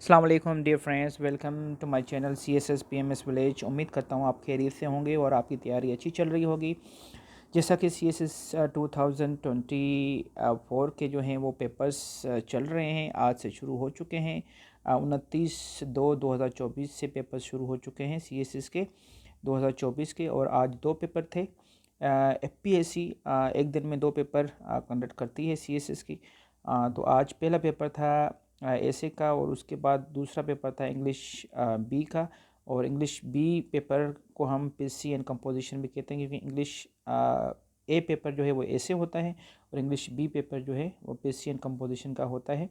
अस्सलाम वालेकुम dear friends, welcome to my channel CSS PMS village. उम्मीद करता हूँ आप खैरियत से होंगे और आपकी तैयारी अच्छी चल रही होगी। जैसा कि CSS 2024 के जो हैं वो पेपर्स चल रहे हैं, आज से शुरू हो चुके हैं। 29/2/2024 से पेपर शुरू हो चुके हैं CSS के 2024 के, और आज दो पेपर थे। FPSC एक दिन में दो पेपर कंडक्ट करती है CSS की। तो आज पहला पेपर था ऐसे का, और उसके बाद दूसरा पेपर था इंग्लिश बी का। और इंग्लिश बी पेपर को हम पीसी एंड कंपोजिशन भी कहते हैं, क्योंकि इंग्लिश ए पेपर जो है वो ऐसे होता है और इंग्लिश बी पेपर जो है वो पीसी एंड कंपोजिशन का होता है।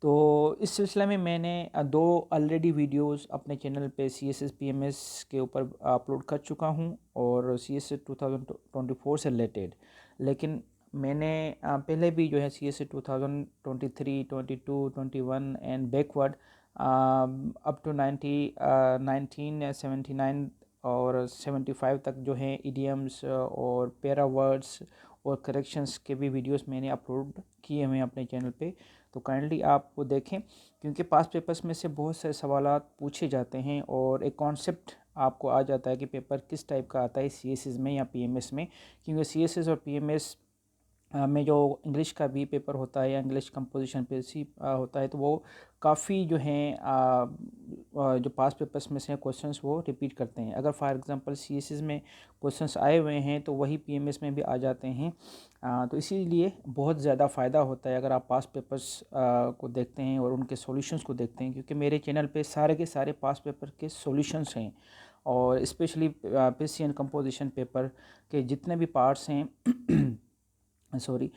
तो इस सिलसिले में मैंने दो ऑलरेडी वीडियोस अपने चैनल पे CSS PMS के ऊपर अपलोड कर चुका हूँ, और CSS 2024 से रिलेटेड। लेकिन मैंने पहले भी जो है CSS 2023, 22, 21 and backward up to 1979 और 75 तक जो है इडियम्स और पैरा वर्ड्स और करेक्शंस के भी वीडियोस मैंने अपलोड किए हुए हैं अपने चैनल पे। तो काइंडली आप वो देखें, क्योंकि पास पेपर्स में से बहुत सारे सवालात पूछे जाते हैं और एक कॉन्सेप्ट आपको आ जाता है कि पेपर किस टाइप का आता है CSS में या PMS में। क्योंकि CSS और PMS में जो इंग्लिश का भी पेपर होता है या इंग्लिश कंपोजिशन पे सी होता है, तो वो काफ़ी जो हैं जो पास पेपर्स में से क्वेश्चंस वो रिपीट करते हैं। अगर फॉर एग्जांपल CSS में क्वेश्चंस आए हुए हैं तो वही PMS में भी आ जाते हैं। तो इसीलिए बहुत ज़्यादा फ़ायदा होता है अगर आप पास पेपर्स को देखते हैं और उनके सॉल्यूशंस को देखते हैं, क्योंकि मेरे चैनल पे सारे के सारे पास पेपर के सॉल्यूशंस हैं। और specially PC and composition paper के जितने भी पार्ट्स हैं सॉरी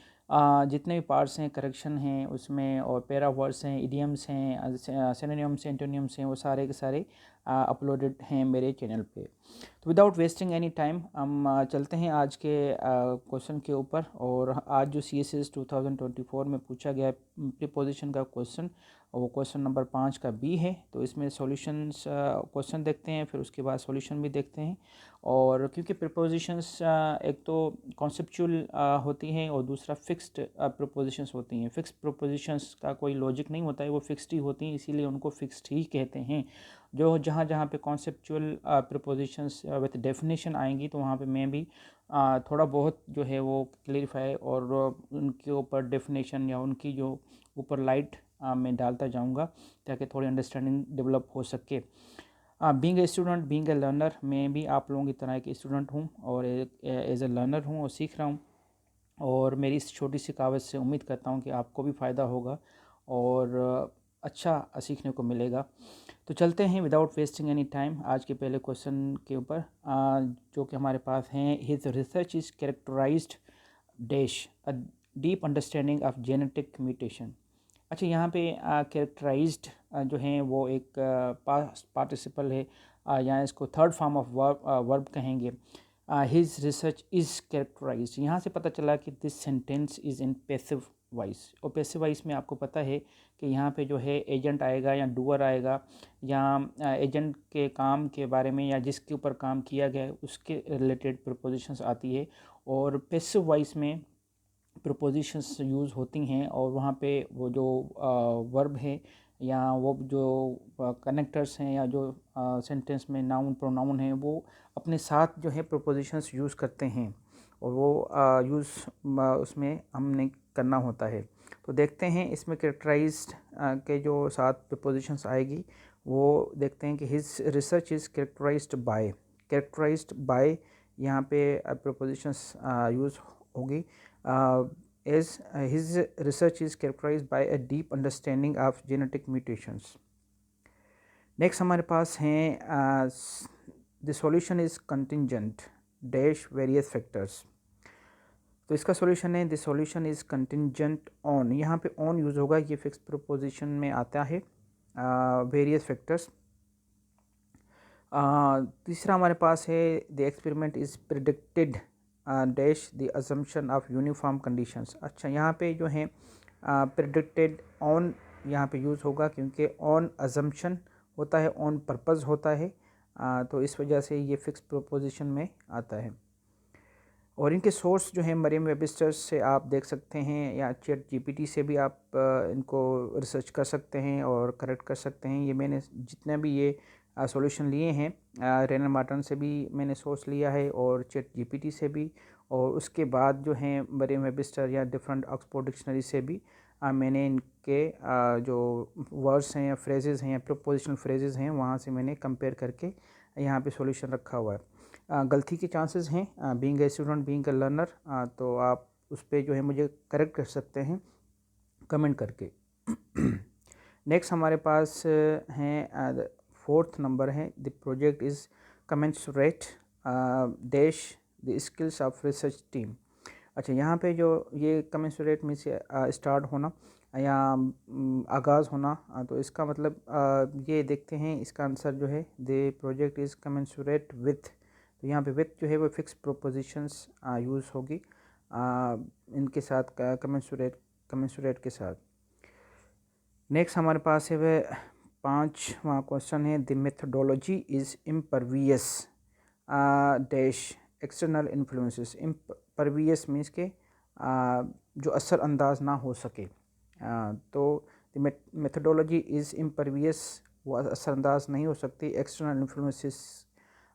जितने भी पार्ट्स हैं, करेक्शन हैं उसमें, और पैरा वर्ड्स हैं, इडियम्स हैं, सिनोनिम्स हैं, एंटोनिम्स हैं, वो सारे के सारे अपलोडेड हैं मेरे चैनल पे। तो विदाउट वेस्टिंग एनी टाइम हम चलते हैं आज के क्वेश्चन के ऊपर। और आज जो CSS 2024 में पूछा गया प्रीपोजिशन का क्वेश्चन, वो क्वेश्चन नंबर 5 का बी है। तो इसमें सॉल्यूशंस क्वेश्चन देखते हैं, फिर उसके बाद सॉल्यूशन भी देखते हैं। और क्योंकि प्रीपोजिशंस एक तो कॉन्सेप्चुअल होती हैं और दूसरा फिक्स्ड प्रीपोजिशंस होती हैं। फिक्स्ड प्रीपोजिशंस का कोई लॉजिक नहीं होता है, वो फिक्स्ड ही होती हैं, इसीलिए उनको फिक्स्ड ही कहते हैं। जो जहाँ जहाँ पे कॉन्सेप्चुअल प्रीपोजिशंस विद डेफिनेशन आएंगी, तो वहाँ पे मैं भी थोड़ा बहुत जो है वो क्लेरिफाई और उनके ऊपर डेफिनेशन या उनकी जो ऊपर लाइट मैं डालता जाऊँगा, ताकि थोड़ी अंडरस्टैंडिंग डेवलप हो सके। Being a student, being a learner, मैं भी आप लोगों की तरह एक स्टूडेंट हूँ और एज ए लर्नर हूँ और सीख रहा हूँ। और मेरी इस छोटी सी कहावत से उम्मीद करता हूँ कि आपको भी फ़ायदा होगा और अच्छा सीखने को मिलेगा। तो चलते हैं विदाउट वेस्टिंग एनी टाइम आज के पहले क्वेश्चन के ऊपर, जो कि हमारे पास हैं। His research is characterised dash a deep understanding of genetic mutation. अच्छा, यहाँ पे कैरेक्टराइज्ड जो हैं वो एक पास्ट पार्टिसिपल है, या इसको थर्ड फॉर्म ऑफ वर्ब कहेंगे। हिज रिसर्च इज़ कैरेक्टराइज्ड, यहाँ से पता चला कि this sentence is in passive voice. और पैसिव वॉइस में आपको पता है कि यहाँ पे जो है एजेंट आएगा या डूअर आएगा, या एजेंट के काम के बारे में या जिसके ऊपर काम किया गया है उसके रिलेटेड प्रपोजिशंस आती है। और पैसिव वॉइस में प्रपोजिशंस यूज़ होती हैं, और वहाँ पे वो जो वर्ब है या वो जो कनेक्टर्स हैं या जो सेंटेंस में नाउन प्रोनाउन है, वो अपने साथ जो है प्रपोजिशंस यूज़ करते हैं, और वो यूज़ उसमें हमने करना होता है। तो देखते हैं इसमें कैरेक्टराइज्ड के जो साथ प्रपोजिशंस आएगी, वो देखते हैं कि his research is characterised by यहाँ पे प्रपोजिशंस यूज़ होगी। As his research is characterized by a deep understanding of genetic mutations. Next हमारे पास हैं the solution is contingent dash various factors. तो इसका सॉल्यूशन है the solution is contingent on, यहाँ पे ऑन यूज़ होगा, ये फिक्स प्रोपोजिशन में आता है वेरियस फैक्टर्स। तीसरा हमारे पास है the experiment is predicted dash the assumption of uniform conditions. अच्छा, यहाँ पे जो है प्रिडिक्टेड ऑन यहाँ पे यूज़ होगा, क्योंकि ऑन अजम्पशन होता है, ऑन पर्पज़ होता है, तो इस वजह से ये फिक्स प्रोपोजिशन में आता है। और इनके सोर्स जो हैं मरियम वेबिस्टर से आप देख सकते हैं, या चैट जीपीटी से भी आप इनको रिसर्च कर सकते हैं और करेक्ट कर सकते हैं। ये मैंने जितने भी ये सॉल्यूशन लिए हैं, रेनर मार्टन से भी मैंने सोर्स लिया है और चैट जीपीटी से भी, और उसके बाद जो हैं मरियम वेबिस्टर या डिफरेंट ऑक्सफोर्ड डिक्शनरी से भी मैंने इनके जो वर्ड्स हैं या फ्रेजेस हैं या प्रोपोजिशनल फ्रेजेस हैं वहाँ से मैंने कंपेयर करके यहाँ पे सॉल्यूशन रखा हुआ है। गलती के चांसेस हैं, being a student, being a learner, तो आप उस पर जो है मुझे करेक्ट कर सकते हैं कमेंट करके। नेक्स्ट हमारे पास हैं 4th नंबर है, the project is commensurate dash the skills of research team. अच्छा, यहाँ पे जो ये कमेंसुरेट में से स्टार्ट होना या आगाज़ होना, तो इसका मतलब ये देखते हैं इसका आंसर जो है the project is commensurate with, तो यहाँ पे विथ जो है वो फिक्स प्रोपोजिशंस यूज़ होगी इनके साथ, कमेंसुरेट के साथ। नेक्स्ट हमारे पास है वह 5वां क्वेश्चन है, the methodology is impervious dash external influences. Impervious means के जो असर अंदाज ना हो सके, तो द मेथडोलॉजी इज़ इम्परवियस, वो असर अंदाज नहीं हो सकती एक्सटर्नल इन्फ्लुएंसेस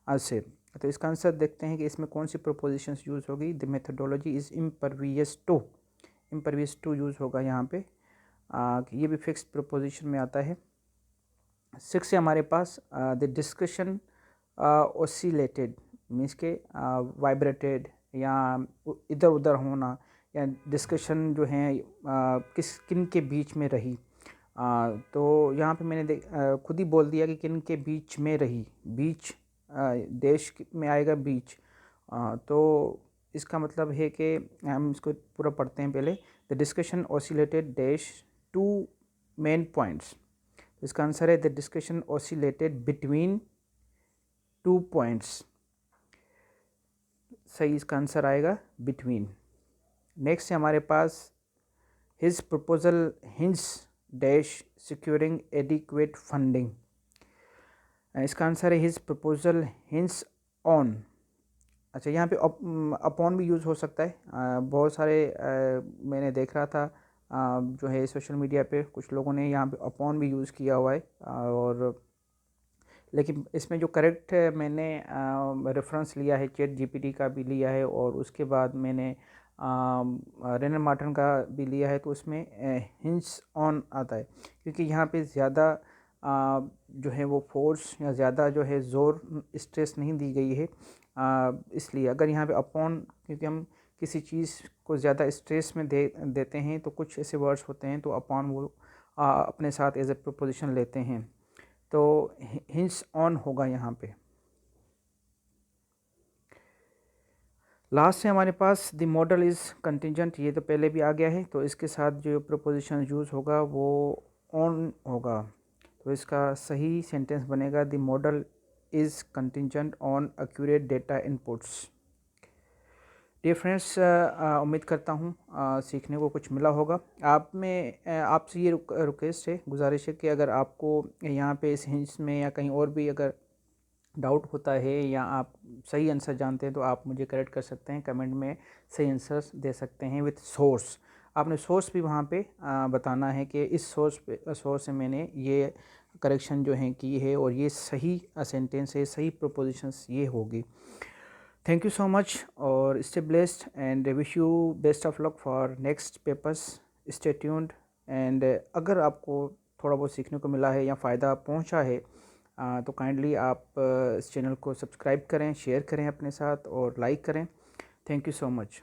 से। तो इसका आंसर देखते हैं कि इसमें कौन सी प्रोपोजिशंस यूज़ होगी। The methodology is impervious to use होगा यहाँ पे, ये भी फिक्स प्रोपोजिशन में आता है। 6 से हमारे पास द डिस्कशन ओसिलेटेड मीन्स के वाइब्रेटेड या इधर उधर होना, या डिस्कशन जो है किन के बीच में रही, तो यहाँ पे मैंने खुद ही बोल दिया कि किन के बीच में रही, बीच देश में आएगा बीच, तो इसका मतलब है कि हम इसको पूरा पढ़ते हैं पहले। The discussion oscillated dash 2 main points, इसका आंसर है the discussion oscillated between 2 points, सही इसका आंसर आएगा बिटवीन। नेक्स्ट है हमारे पास his proposal hints dash securing adequate funding, इसका आंसर है हिज प्रपोजल हिंट्स ऑन। अच्छा, यहाँ पे अपॉन भी यूज़ हो सकता है, बहुत सारे मैंने देख रहा था जो है सोशल मीडिया पे कुछ लोगों ने यहाँ पे अपॉन भी यूज़ किया हुआ है, और लेकिन इसमें जो करेक्ट है मैंने रेफरेंस लिया है, चैट जीपीटी का भी लिया है और उसके बाद मैंने रेनर मार्टन का भी लिया है, तो उसमें हिंट्स ऑन आता है, क्योंकि यहाँ पे ज़्यादा जो है वो फोर्स या ज़्यादा जो है ज़ोर स्ट्रेस नहीं दी गई है, इसलिए अगर यहाँ पे अपॉन, क्योंकि हम किसी चीज़ को ज़्यादा स्ट्रेस में देते हैं तो कुछ ऐसे वर्ड्स होते हैं तो अपॉन वो अपने साथ एज ए प्रोपोजिशन लेते हैं, तो हिंट्स ऑन होगा यहाँ पे। लास्ट से हमारे पास द मॉडल इज़ कंटिजेंट, ये तो पहले भी आ गया है, तो इसके साथ जो प्रोपोजिशन यूज़ होगा वो ऑन होगा, तो इसका सही सेंटेंस बनेगा the model is contingent on accurate data inputs. Dear friends, उम्मीद करता हूँ सीखने को कुछ मिला होगा। आपसे ये रिक्वेस्ट है, गुजारिश है कि अगर आपको यहाँ पे इस हिंट्स में या कहीं और भी अगर डाउट होता है या आप सही आंसर जानते हैं तो आप मुझे करेक्ट कर सकते हैं, कमेंट में सही आंसर्स दे सकते हैं विथ सोर्स। आपने सोर्स भी वहाँ पे बताना है कि इस सोर्स से मैंने ये करेक्शन जो है की है और ये सही सेंटेंस है, सही प्रोपोजिशंस ये होगी। थैंक यू सो मच और stay blessed and wish you best of luck for next papers. Stay tuned and अगर आपको थोड़ा बहुत सीखने को मिला है या फ़ायदा पहुंचा है तो काइंडली आप इस चैनल को सब्सक्राइब करें, शेयर करें अपने साथ और लाइक करें। Thank you so much.